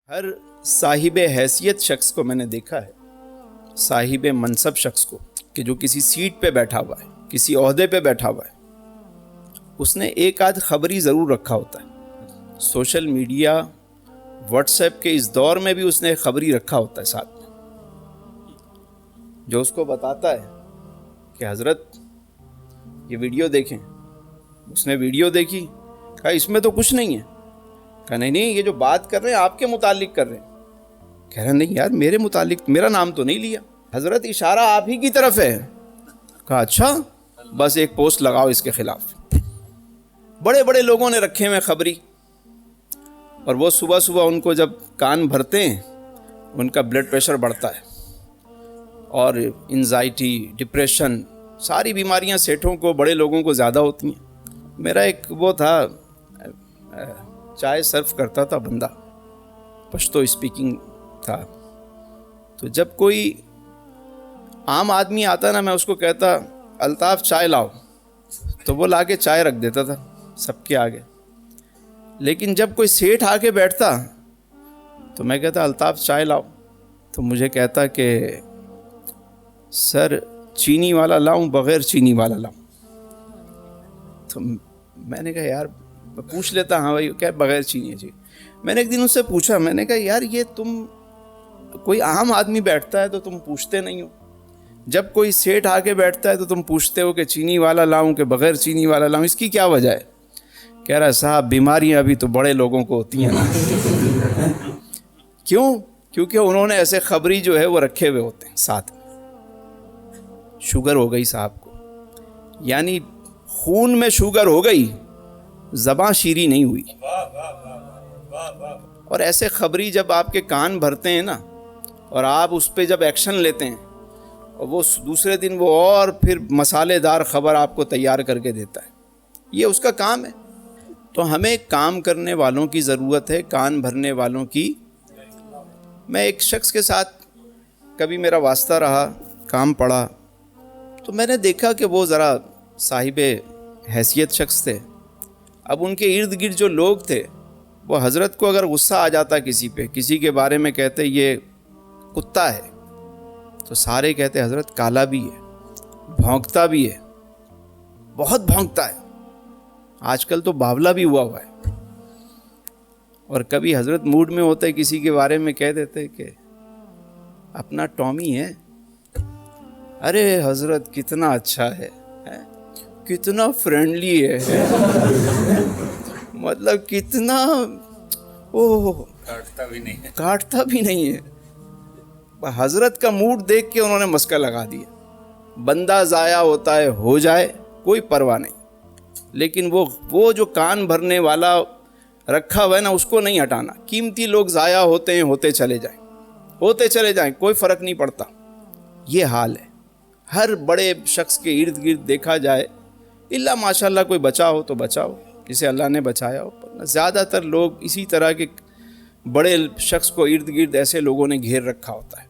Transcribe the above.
ہر صاحب حیثیت شخص کو میں نے دیکھا ہے، صاحب منصب شخص کو، کہ جو کسی سیٹ پہ بیٹھا ہوا ہے، کسی عہدے پہ بیٹھا ہوا ہے، اس نے ایک آدھ خبری ضرور رکھا ہوتا ہے۔ سوشل میڈیا، واٹس ایپ کے اس دور میں بھی اس نے ایک خبری رکھا ہوتا ہے ساتھ میں، جو اس کو بتاتا ہے کہ حضرت یہ ویڈیو دیکھیں۔ اس نے ویڈیو دیکھی، کہا اس میں تو کچھ نہیں ہے۔ کہا نہیں یہ جو بات کر رہے ہیں آپ کے متعلق کر رہے ہیں۔ کہہ رہے نہیں یار میرے متعلق، میرا نام تو نہیں لیا، حضرت اشارہ آپ ہی کی طرف ہے۔ کہا اچھا، بس ایک پوسٹ لگاؤ اس کے خلاف۔ بڑے بڑے لوگوں نے رکھے ہوئے خبری، اور وہ صبح صبح ان کو جب کان بھرتے ہیں ان کا بلڈ پریشر بڑھتا ہے، اور انزائٹی، ڈپریشن، ساری بیماریاں سیٹھوں کو، بڑے لوگوں کو زیادہ ہوتی ہیں۔ میرا ایک وہ تھا، چائے سرو کرتا تھا بندہ، پشتو اسپیکنگ تھا، تو جب کوئی عام آدمی آتا نا، میں اس کو کہتا الطاف چائے لاؤ، تو وہ لا کے چائے رکھ دیتا تھا سب کے آگے۔ لیکن جب کوئی سیٹھ آ کے بیٹھتا تو میں کہتا الطاف چائے لاؤ، تو مجھے کہتا کہ سر چینی والا لاؤں بغیر چینی والا لاؤں؟ تو میں نے کہا یار پوچھ لیتا، ہاں بھائی کیا بغیر چینی ہے جی۔ میں نے ایک دن اس سے پوچھا، میں نے کہا یار یہ تم، کوئی عام آدمی بیٹھتا ہے تو تم پوچھتے نہیں ہو، جب کوئی سیٹھ آ کے بیٹھتا ہے تو تم پوچھتے ہو کہ چینی والا لاؤں کہ بغیر چینی والا لاؤں، اس کی کیا وجہ ہے؟ کہہ رہا صاحب بیماریاں ابھی تو بڑے لوگوں کو ہوتی ہیں نا۔ کیوں؟ کیونکہ انہوں نے ایسے خبری جو ہے وہ رکھے ہوئے ہوتے ہیں ساتھ میں۔ شوگر ہو گئی صاحب کو، یعنی خون میں شوگر ہو گئی، زباں شیریں نہیں ہوئی۔ اور ایسے خبری جب آپ کے کان بھرتے ہیں نا، اور آپ اس پہ جب ایکشن لیتے ہیں، اور وہ دوسرے دن وہ اور پھر مسالے دار خبر آپ کو تیار کر کے دیتا ہے، یہ اس کا کام ہے۔ تو ہمیں کام کرنے والوں کی ضرورت ہے، کان بھرنے والوں کی۔ میں ایک شخص کے ساتھ کبھی میرا واسطہ رہا، کام پڑا، تو میں نے دیکھا کہ وہ ذرا صاحب حیثیت شخص تھے۔ اب ان کے ارد گرد جو لوگ تھے، وہ حضرت کو اگر غصہ آ جاتا کسی پہ، کسی کے بارے میں کہتے یہ کتا ہے، تو سارے کہتے حضرت کالا بھی ہے، بھونکتا بھی ہے، بہت بھونکتا ہے، آج کل تو باولا بھی ہوا ہے۔ اور کبھی حضرت موڈ میں ہوتے کسی کے بارے میں کہہ دیتے کہ اپنا ٹامی ہے، ارے حضرت کتنا اچھا ہے، کتنا فرینڈلی ہے، مطلب کتنا کاٹتا بھی نہیں ہے۔ حضرت کا موڈ دیکھ کے انہوں نے مسکا لگا دیا۔ بندہ ضائع ہوتا ہے، ہو جائے، کوئی پرواہ نہیں، لیکن وہ جو کان بھرنے والا رکھا ہوا ہے نا، اس کو نہیں ہٹانا۔ قیمتی لوگ ضائع ہوتے ہیں، ہوتے چلے جائیں، کوئی فرق نہیں پڑتا۔ یہ حال ہے ہر بڑے شخص کے ارد گرد دیکھا جائے، الا ماشاءاللہ کوئی بچا ہو تو بچا ہو، جسے اللہ نے بچایا ہو۔ زیادہ تر لوگ اسی طرح کے بڑے شخص کو ارد گرد ایسے لوگوں نے گھیر رکھا ہوتا ہے۔